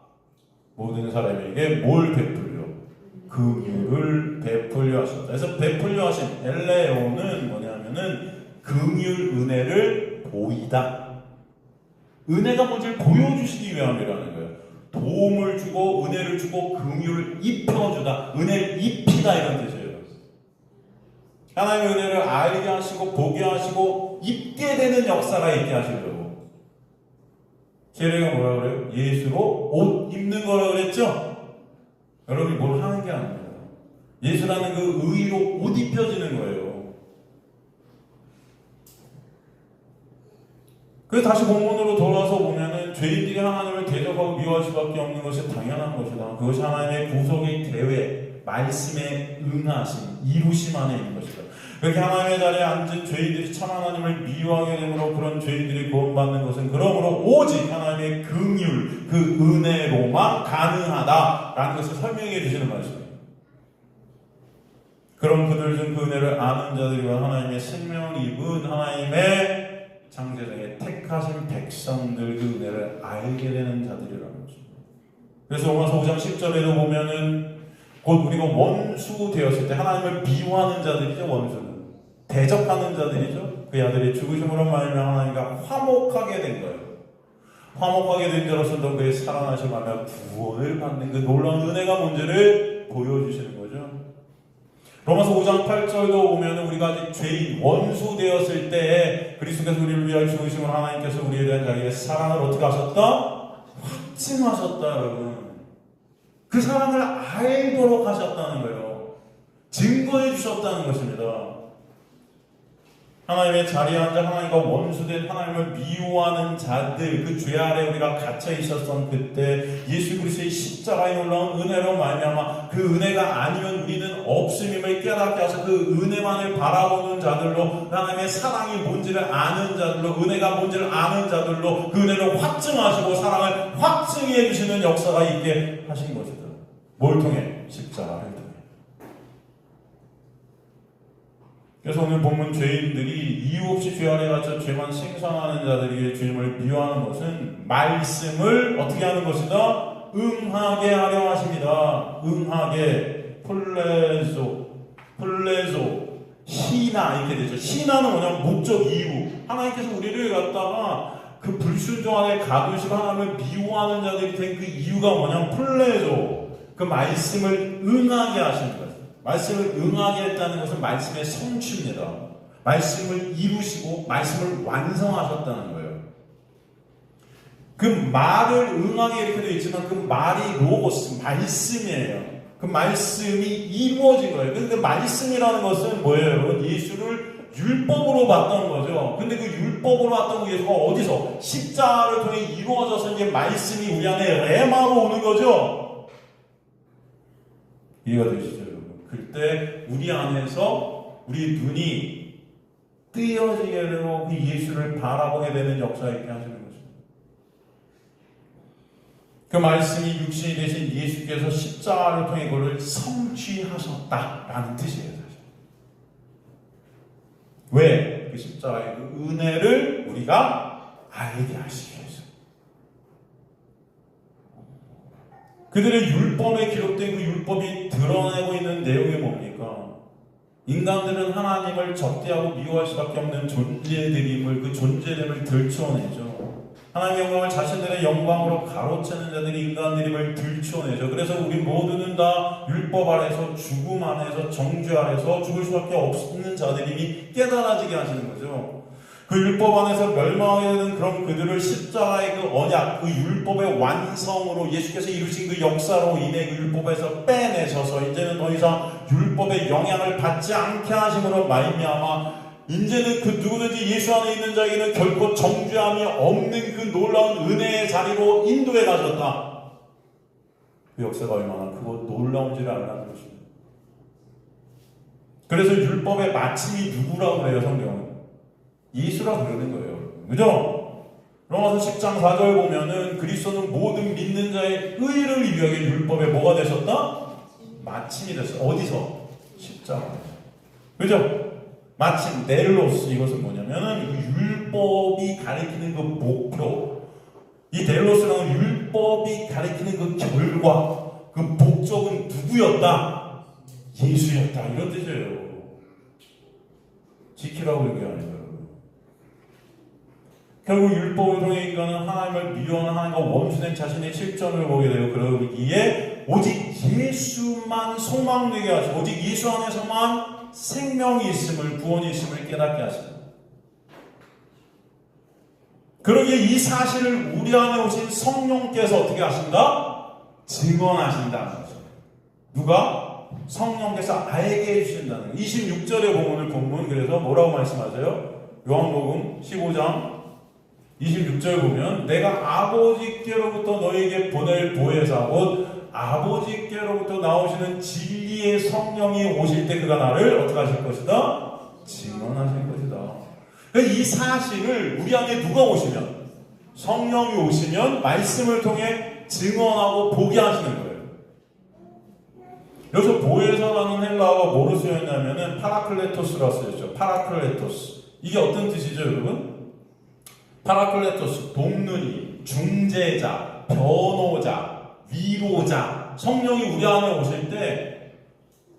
모든 사람에게 뭘 베풀려? 긍휼을 베풀려 하셨다. 그래서 베풀려 하신 엘레오는 뭐냐면은 긍휼, 은혜를 보이다. 은혜가 뭔지를 보여주시기 위함이라는 거예요. 도움을 주고 은혜를 주고 긍휼을 입혀주다, 은혜를 입히다, 이런 뜻이에요. 하나님의 은혜를 알게 하시고 보게 하시고 입게 되는 역사가 있게 하시려고. 제레가 뭐라 그래요? 예수로 옷 입는 거라 그랬죠? 여러분이 뭘 하는 게 아닙니다. 예수라는 그 의로 옷 입혀지는 거예요. 그래서 다시 본문으로 돌아와서 보면은 죄인들이 하나님을 대적하고 미워할 수밖에 없는 것이 당연한 것이다. 그것이 하나님의 구속의 계획, 말씀에 응하심, 이루심 안에 있는 것이다. 그렇게 하나님의 자리에 앉은 죄인들이 참 하나님을 미워하게 되므로 그런 죄인들이 구원받는 것은 그러므로 오직 하나님의 긍휼, 그 은혜로만 가능하다라는 것을 설명해 주시는 말씀입니다. 그럼 그들 중 그 은혜를 아는 자들과 하나님의 생명을 입은 하나님의 창세전에 택하신 백성들, 그 은혜를 알게 되는 자들이라는 것입니다. 그래서 로마서 5장 10절에도 보면은 곧 우리가 원수 되었을 때 하나님을 미워하는 자들이죠. 원수는 대적하는 자들이죠. 그 아들이 죽으심으로 말미암아 하나님과 화목하게 된 거예요. 화목하게 된 자로서도 그의 살아나신 말미암아 구원을 받는 그 놀라운 은혜가 뭔지를 보여주시는 거죠. 로마서 5장 8절도 보면 우리가 아직 죄인 원수 되었을 때 그리스도께서 우리를 위하여 죽으심으로 하나님께서 우리에 대한 자기의 사랑을 어떻게 하셨다? 확증하셨다. 여러분, 그 사랑을 알도록 하셨다는 거예요. 증거해 주셨다는 것입니다. 하나님의 자리에 앉아 하나님과 원수된 하나님을 미워하는 자들, 그 죄 아래 우리가 갇혀 있었던 그때 예수 그리스도의 십자가의 놀라운 은혜로 말미암아 그 은혜가 아니면 우리는 없음임을 깨닫게 하셔서 그 은혜만을 바라보는 자들로, 하나님의 사랑이 뭔지를 아는 자들로, 은혜가 뭔지를 아는 자들로 그 은혜를 확증하시고 사랑을 확증해 주시는 역사가 있게 하신 것이다. 뭘 통해? 십자가를 통해. 그래서 오늘 본문 죄인들이 이유 없이 죄 아래 갇혀 죄만 생산하는 자들에게 주님을 미워하는 것은 말씀을 어떻게 하는 것이다? 응하게 하려 하십니다. 응하게. 플레조, 희나 이렇게 되죠. 희나는 뭐냐면 목적, 이유. 하나님께서 우리를 갖다가 그 불순종 안에 가두시고 하나님을 미워하는 자들이 된 그 이유가 뭐냐면 플레조. 그 말씀을 응하게 하시는 거예요. 말씀을 응하게 했다는 것은 말씀의 성취입니다. 말씀을 이루시고 말씀을 완성하셨다는 거예요. 그 말을 응하게 이렇게 되어 있지만 그 말이 로고스, 말씀이에요. 그 말씀이 이루어진 거예요. 근데 말씀이라는 것은 뭐예요, 여러분? 예수를 율법으로 봤던 거죠. 근데 그 율법으로 봤던 그 예수가 어디서? 십자가를 통해 이루어져서 이제 말씀이 우리 안에 레마로 오는 거죠. 이해가 되시죠? 그때 우리 안에서 우리 눈이 뜨여지게 되고 그 예수를 바라보게 되는 역사 있게 하시는 것입니다. 그 말씀이 육신이 되신 예수께서 십자가를 통해 그것을 성취하셨다라는 뜻이에요. 사실. 왜? 그 십자가의 그 은혜를 우리가 알게 하시기 위해서. 그들의 율법에 기록된 그 율법이 드러내고 있는 내용이 뭡니까? 인간들은 하나님을 적대하고 미워할 수밖에 없는 존재들임을, 그 존재됨을 들추어내죠. 하나님의 영광을 자신들의 영광으로 가로채는 자들이 인간들임을 들추어내죠. 그래서 우리 모두는 다 율법 아래서, 죽음 안에서, 정죄 아래서 죽을 수밖에 없는 자들임이 깨달아지게 하시는 거죠. 그 율법 안에서 멸망하게 되는 그런 그들을 십자가의 그 언약, 그 율법의 완성으로 예수께서 이루신 그 역사로 인해 그 율법에서 빼내셔서 이제는 더 이상 율법의 영향을 받지 않게 하심으로 말미암아 이제는 그 누구든지 예수 안에 있는 자에게는 결코 정죄함이 없는 그 놀라운 은혜의 자리로 인도해 가셨다. 그 역사가 얼마나 크고 놀라운지를 알라는 것입니다. 그래서 율법의 마침이 누구라고 그래요, 성경은? 예수라고 그러는 거예요. 그죠? 로마서 10장 4절 보면은 그리스도는 모든 믿는 자의 의를 위하여 율법에 뭐가 되셨다? 마침이 됐어. 어디서? 십자가. 그죠? 마침, 델로스. 이것은 뭐냐면은 그 율법이 가리키는 그 목표. 이 델로스라는 율법이 가리키는 그 결과, 그 목적은 누구였다? 예수였다. 이런 뜻이에요. 지키라고 얘기하는 거예요. 결국 율법을 통해 인간은 하나님을 미워하는 하나님과 원수된 자신의 실존을 보게 되고 그러기에 오직 예수만 소망되게 하시고 오직 예수 안에서만 생명이 있음을, 구원이 있음을 깨닫게 하십니다. 그러기에 이 사실을 우리 안에 오신 성령께서 어떻게 하신다? 증언하신다는 거죠. 누가? 성령께서 알게 해주신다는 거예요. 26절의 본문 그래서 뭐라고 말씀하세요? 요한복음 15장 26절 보면 내가 아버지께로부터 너에게 보낼 보혜사 곧 아버지께로부터 나오시는 진리의 성령이 오실 때 그가 나를 어떻게 하실 것이다? 증언하실 것이다. 이 사실을 우리 안에 누가 오시면? 성령이 오시면 말씀을 통해 증언하고 보게 하시는 거예요. 여기서 보혜사라는 헬라어가 뭐로 쓰였냐면은 파라클레토스라고 쓰였죠. 파라클레토스. 이게 어떤 뜻이죠, 여러분? 파라클레토스, 돕는이, 중재자, 변호자, 위로자. 성령이 우리 안에 오실 때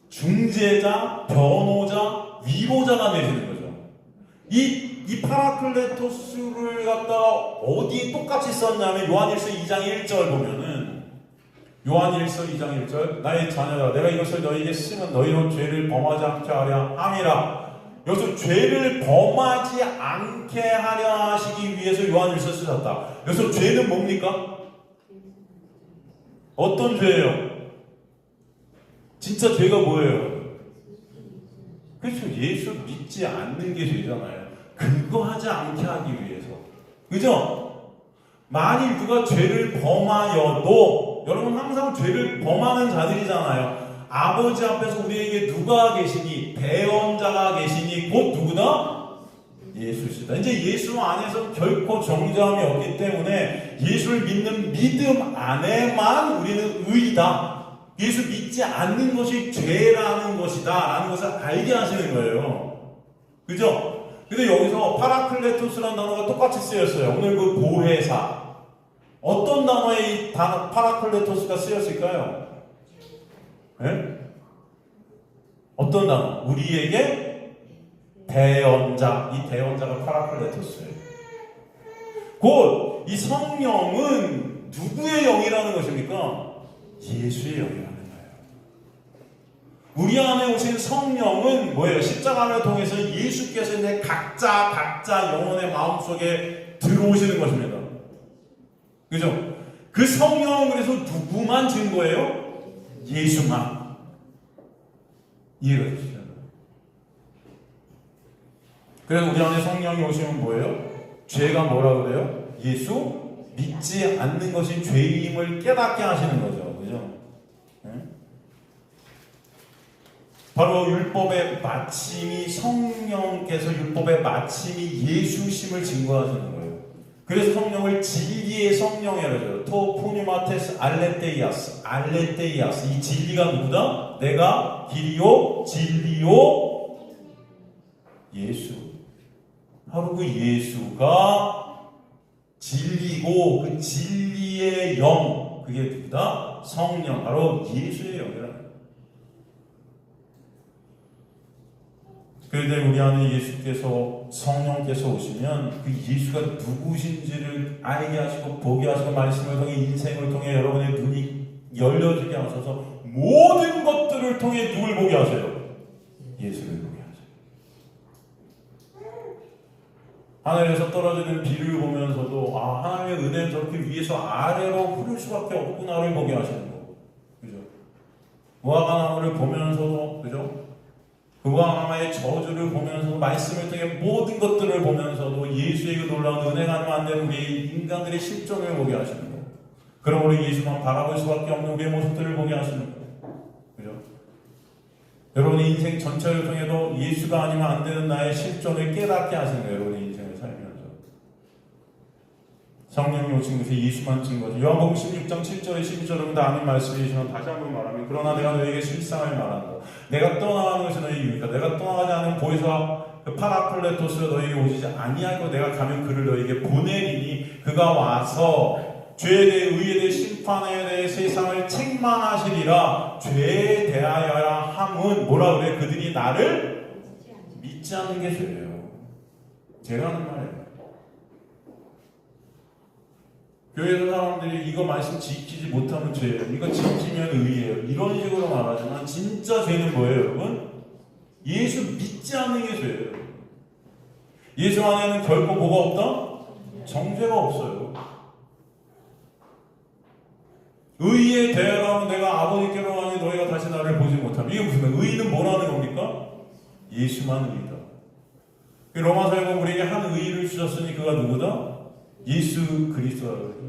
중재자, 변호자, 위로자가 되시는 거죠. 이 파라클레토스를 갖다가 어디에 똑같이 썼냐면 요한일서 2장 1절 보면은 요한일서 2장 1절 나의 자녀들아 내가 이것을 너희에게 쓰면 너희로 죄를 범하지 않게 하려 함이라. 여기서 죄를 범하지 않게 하려 하시기 위해서 요한일서 쓰셨다. 여기서 죄는 뭡니까? 어떤 죄예요? 진짜 죄가 뭐예요? 그렇죠. 예수 믿지 않는 게 죄잖아요. 그거 하지 않게 하기 위해서. 그죠? 만일 누가 죄를 범하여도 여러분 항상 죄를 범하는 자들이잖아요. 아버지 앞에서 우리에게 누가 계시니? 대언자가 계시니 곧 누구나? 예수시다. 이제 예수 안에서 결코 정죄함이 없기 때문에 예수를 믿는 믿음 안에만 우리는 의이다. 예수 믿지 않는 것이 죄라는 것이다 라는 것을 알게 하시는 거예요. 그죠? 근데 여기서 파라클레토스라는 단어가 똑같이 쓰였어요. 오늘 그 보혜사. 어떤 단어에 이 단어 파라클레토스가 쓰였을까요? 네? 어떤 단어? 우리에게 대언자. 이 대언자가 파라클레토스예요. 곧 이 성령은 누구의 영이라는 것입니까? 예수의 영이라는 거예요. 우리 안에 오신 성령은 뭐예요? 십자가를 통해서 예수께서 이제 각자 영혼의 마음속에 들어오시는 것입니다. 그죠? 그 성령은 그래서 누구만 증거해요? 예수만. 이해가 되시죠? 그래서 우리 안에 성령이 오시면 뭐예요? 죄가 뭐라 그래요? 예수 믿지 않는 것이 죄임을 깨닫게 하시는 거죠. 그죠? 네? 바로 율법의 마침이 성령께서 율법의 마침이 예수심을 증거하시는 거예요. 그래서 성령을 진리의 성령이라고 해요. 토 푸니마테스 알레테이아스. 이 진리가 누구다? 내가 길이요 진리요 예수. 바로 그 예수가 진리고 그 진리의 영 그게 누구다? 성령. 바로 예수의 영이라. 그런데 우리 안에 예수께서 성령께서 오시면 그 예수가 누구신지를 알게 하시고 보게 하시고 말씀을 통해 인생을 통해 여러분의 눈이 열려지게 하셔서 모든 것들을 통해 누굴 보게 하세요? 예수를 보게 하세요. 하늘에서 떨어지는 비를 보면서도 하나님의 은혜는 저렇게 위에서 아래로 흐를 수밖에 없구나를 보게 하시는 거고, 그죠? 무화과나무를 보면서도, 그죠? 그 무화과나무의 저주를 보면서도 말씀을 통해 모든 것들을 보면서도 예수의 그 놀라운 은혜가 아니면 안 되는 우리 인간들의 실존을 보게 하시는 거고, 그러므로 예수만 바라볼 수밖에 없는 우리의 모습들을 보게 하시는 거고, 그죠? 여러분의 인생 전체를 통해도 예수가 아니면 안 되는 나의 실존을 깨닫게 하시는 거예요. 여러분의 인생을 살면서. 성령이 오신 것이 예수만 증거죠. 요한복음 16장 7절에 12절은 다 아는 말씀이지만 다시 한번 말하면 그러나 내가 너에게 실상을 말한다. 내가 떠나가는 것이 너희 이유니까. 내가 떠나가지 않은 보혜사 그 파라클레토스가 너에게 오시지 아니하고 내가 가면 그를 너에게 보내리니 그가 와서 죄에 대해 의에 대해 심판에 대해 세상을 책망하시리라. 죄에 대하여야 함은 뭐라 그래? 그들이 나를 믿지 않는 게 죄예요. 제가 하는 말이에요. 교회에서 사람들이 이거 말씀 지키지 못하면 죄예요. 이거 지키면 의예요. 이런 식으로 말하지만 진짜 죄는 뭐예요, 여러분? 예수 믿지 않는 게 죄예요. 예수 안에는 결코 뭐가 없다? 정죄가 없어요. 의에 대하라면 내가 아버지께로 가니 너희가 다시 나를 보지 못하면 이게 무슨 의는 뭐라는 겁니까? 예수만 의다. 로마서에 보면 우리에게 한 의를 주셨으니 그가 누구다? 예수 그리스도라고.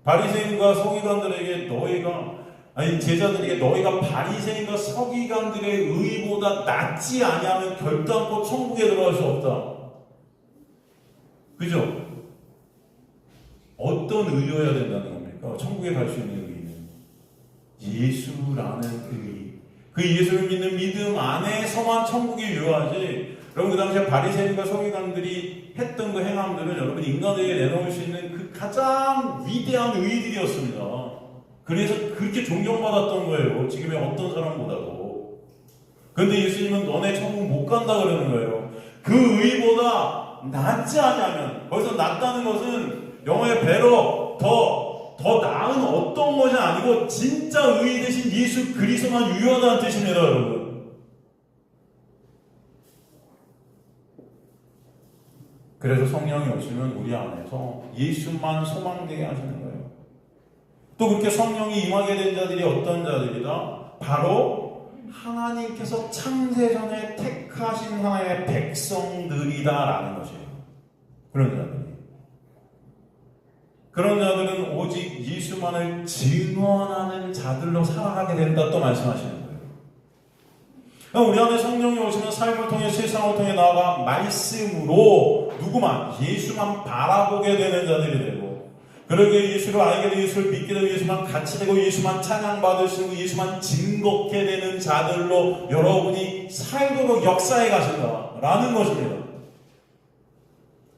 바리새인과 서기관들에게 제자들에게 너희가 바리새인과 서기관들의 의보다 낫지 아니하면 결단코 천국에 들어갈 수 없다. 그죠? 어떤 의여야 된다는 겁니까? 천국에 갈 수 있는 의는 예수라는 의. 그 예수를 믿는 믿음 안에서만 천국이 유효하지 여러분 그 당시에 바리새인과 서기관들이 했던 그 행함들은 여러분 인간에게 내놓을 수 있는 그 가장 위대한 의의들이었습니다. 그래서 그렇게 존경받았던 거예요. 지금의 어떤 사람보다도. 그런데 예수님은 너네 천국 못 간다 그러는 거예요. 그 의의보다 낫지 않냐면, 거기서 낫다는 것은 영어의 better, 더 나은 어떤 것이 아니고 진짜 의의 대신 예수 그리스도만 유효하다는 뜻입니다, 여러분. 그래서 성령이 오시면 우리 안에서 예수만 소망되게 하시는 거예요. 또 그렇게 성령이 임하게 된 자들이 어떤 자들이다? 바로 하나님께서 창세전에 택하신 하나님의 백성들이다라는 것이에요. 그런 자들이. 그런 자들은 오직 예수만을 증언하는 자들로 살아가게 된다 또 말씀하시는 거예요. 그러니까 우리 안에 성령이 오시면 삶을 통해 세상을 통해 나아가 말씀으로 누구만 예수만 바라보게 되는 자들이 되고, 그러기에 예수를 알게 되고 예수를 믿게 되고 예수만 같이 되고 예수만 찬양받을 수 있고 예수만 증거케 되는 자들로 여러분이 살도록 역사해 가신다라는 것입니다.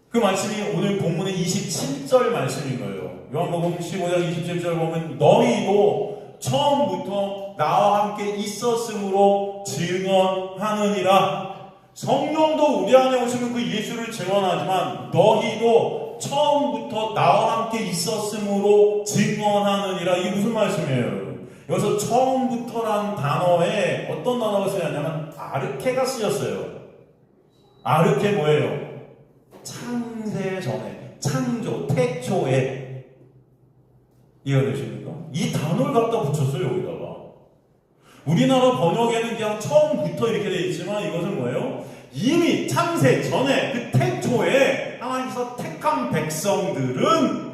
그 말씀이 오늘 본문의 27절 말씀인 거예요. 요한복음 15장 27절 보면 너희도 처음부터 나와 함께 있었으므로 증언하느니라. 성령도 우리 안에 오시면 그 예수를 증언하지만 너희도 처음부터 나와 함께 있었으므로 증언하느니라. 이게 무슨 말씀이에요? 여기서 처음부터라는 단어에 어떤 단어가 쓰였냐면 아르케가 쓰였어요. 아르케 뭐예요? 창세 전에, 창조, 태초에. 이해되십니까? 이 단어를 갖다 붙였어요, 여기다가. 우리나라 번역에는 그냥 처음부터 이렇게 되어 있지만 이것은 뭐예요? 이미 창세 전에 그 태초에 하나님께서 택한 백성들은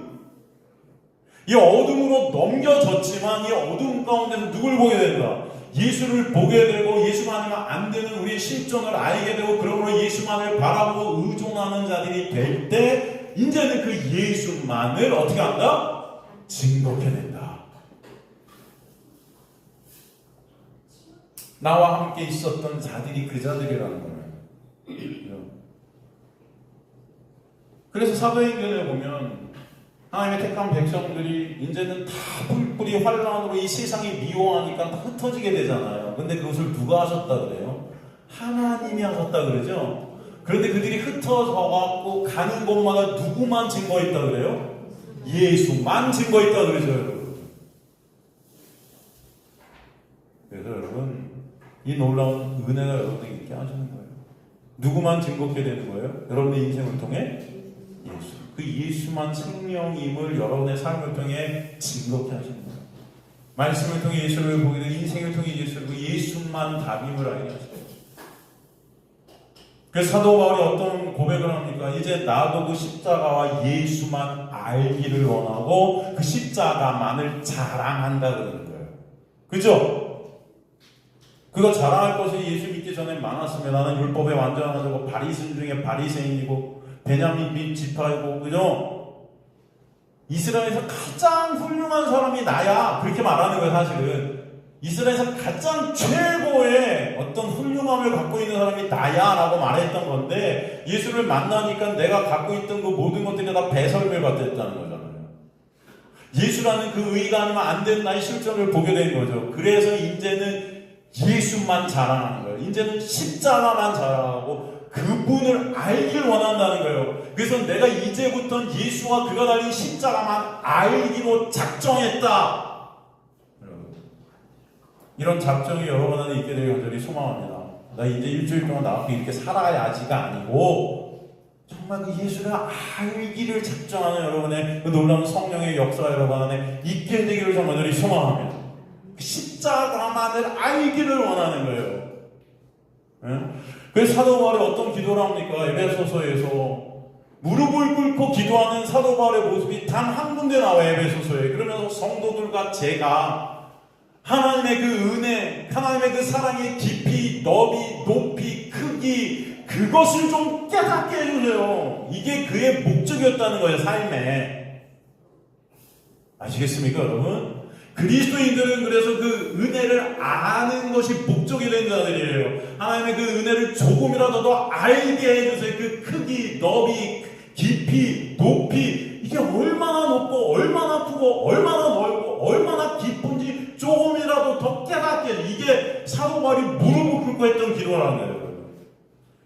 이 어둠으로 넘겨졌지만 이 어둠 가운데서 누굴 보게 된다? 예수를 보게 되고 예수가 아니면 안 되는 우리의 실존을 알게 되고 그러므로 예수만을 바라보고 의존하는 자들이 될 때 이제는 그 예수만을 어떻게 한다? 증거케 된다. 나와 함께 있었던 자들이 그 자들이라는 거예요. 그래서 사도행전에 보면 하나님의 택한 백성들이 이제는 다 뿔뿔이 환란으로 이 세상이 미워하니까 다 흩어지게 되잖아요. 근데 그것을 누가 하셨다 그래요? 하나님이 하셨다 그러죠? 그런데 그들이 흩어져 갖고 가는 곳마다 누구만 증거했다 그래요? 예수만 증거했다 그러죠, 여러분. 그래서 여러분, 이 놀라운 은혜가 여러분에게 있게 하시는 거예요. 누구만 증거하게 되는 거예요? 여러분의 인생을 통해 예수. 그 예수만 생명임을 여러분의 삶을 통해 증거케 하시는 거예요. 말씀을 통해 예수를 보게 되고 인생을 통해 예수를 보고 예수만 답임을 알게 하시고. 그래서 사도 바울이 어떤 고백을 합니까? 이제 나도 그 십자가와 예수만 알기를 원하고 그 십자가만을 자랑한다 그러는 거예요. 그죠? 그거 자랑할 것이 예수 믿기 전에 많았으면 나는 율법에 완전하고 바리새인 중에 바리새인이고 베냐민 및 지파이고, 그죠? 이스라엘에서 가장 훌륭한 사람이 나야. 그렇게 말하는 거예요, 사실은. 이스라엘에서 가장 최고의 어떤 훌륭함을 갖고 있는 사람이 나야 라고 말했던 건데, 예수를 만나니까 내가 갖고 있던 그 모든 것들이 다 배설물 같았다는 거잖아요. 예수라는 그 의가 아니면 안 되는 나의 실존을 보게 된 거죠. 그래서 이제는 예수만 자랑하는 거예요. 이제는 십자가만 자랑하고 그분을 알길 원한다는 거예요. 그래서 내가 이제부터 예수와 그가 달린 십자가만 알기로 작정했다. 이런 작정이 여러분 안에 있게 되길 간절히 소망합니다. 나 이제 일주일 동안 나와 이렇게 살아야지가 아니고 정말 그 예수를 알기를 작정하는 여러분의 그 놀라운 성령의 역사가 여러분 안에 있게 되기를 정말 간절히 소망합니다. 십자가만을 알기를 원하는 거예요. 네? 그래서 사도 바울이 어떤 기도를 합니까? 에베소서에서 무릎을 꿇고 기도하는 사도 바울의 모습이 단 한 군데 나와요. 에베소서에. 그러면서 성도들과 제가 하나님의 그 은혜, 하나님의 그 사랑의 깊이, 너비, 높이, 크기, 그것을 좀 깨닫게 해주세요. 이게 그의 목적이었다는 거예요, 삶에. 아시겠습니까, 여러분? 그리스도인들은 그래서 그 은혜를 아는 것이 목적이 된 자들이에요. 하나님의 그 은혜를 조금이라도 더 알게 해주세요. 그 크기, 너비, 깊이, 높이, 이게 얼마나 높고 얼마나 크고 얼마나 넓고 얼마나 깊은지 조금이라도 더 깨닫게 해요. 이게 사도 바울이 무릎을 꿇고 했던 기도라는 거예요.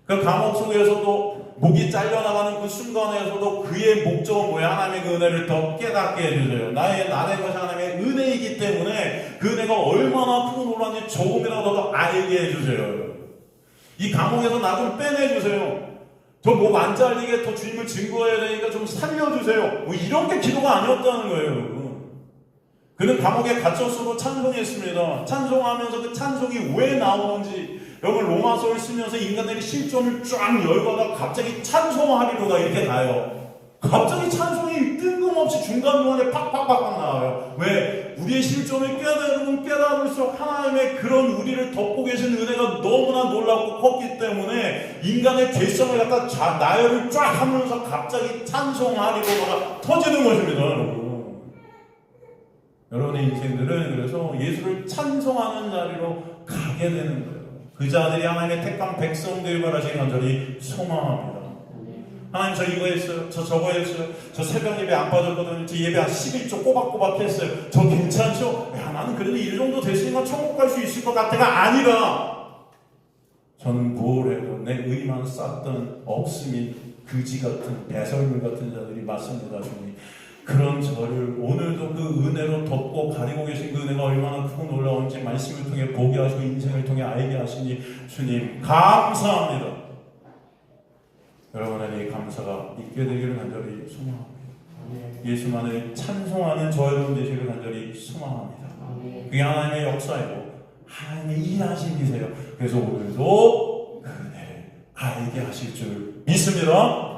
그 감옥 속에서도 목이 잘려나가는 그 순간에서도 그의 목적은 뭐야? 하나님의 그 은혜를 더 깨닫게 해주세요. 나의 것이 하나님의 은혜이기 때문에 그 은혜가 얼마나 크고 놀랐는지 조금이라도 더 알게 해주세요. 이 감옥에서 나 좀 빼내주세요. 저 목 안 잘리게 더 주님을 증거해야 되니까 좀 살려주세요. 뭐 이런 게 기도가 아니었다는 거예요. 그는 감옥에 갇혔어도 찬송했습니다. 찬송하면서 그 찬송이 왜 나오는지, 여러분 로마서를 쓰면서 인간들이 실존을 쫙 열거다 갑자기 찬송하리로다 이렇게 가요. 갑자기 찬송이 뜬금없이 중간중간에 팍팍팍 나와요. 왜? 우리의 실존을 깨달으면 깨달을수록 하나님의 그런 우리를 덮고 계신 은혜가 너무나 놀랍고 컸기 때문에 인간의 죄성을 갖다 나열을 쫙 하면서 갑자기 찬송하리로가 터지는 것입니다. 여러분의 인생들은 그래서 예수를 찬송하는 자리로 가게 되는 거예요. 그 자들이 하나님의 택한 백성들과 다시 간절히 소망합니다. 하나님 저 이거 했어요. 저 저거 했어요. 저 새벽 예배 안 빠졌거든요. 저 예배 한 11조 꼬박꼬박 했어요. 저 괜찮죠? 야, 나는 그래도 이 정도 됐으니까 천국 갈 수 있을 것 같아가 아니라, 저는 뭘 해도 내 의만 쌓던 억슴인 그지 같은 배설물 같은 자들이 맞습니다. 주님, 그런 저를 오늘도 그 은혜로 덮고 가리고 계신 그 은혜가 얼마나 크고 놀라운지 말씀을 통해 보게 하시고 인생을 통해 알게 하시니 주님 감사합니다. 여러분의 감사가 있게 되기를 간절히 소망합니다. 예수만을 찬송하는 저 여러분 되시기를 간절히 소망합니다. 그게 하나님의 역사이고 하나님의 일하심이세요. 그래서 오늘도 그 은혜를 알게 하실 줄 믿습니다.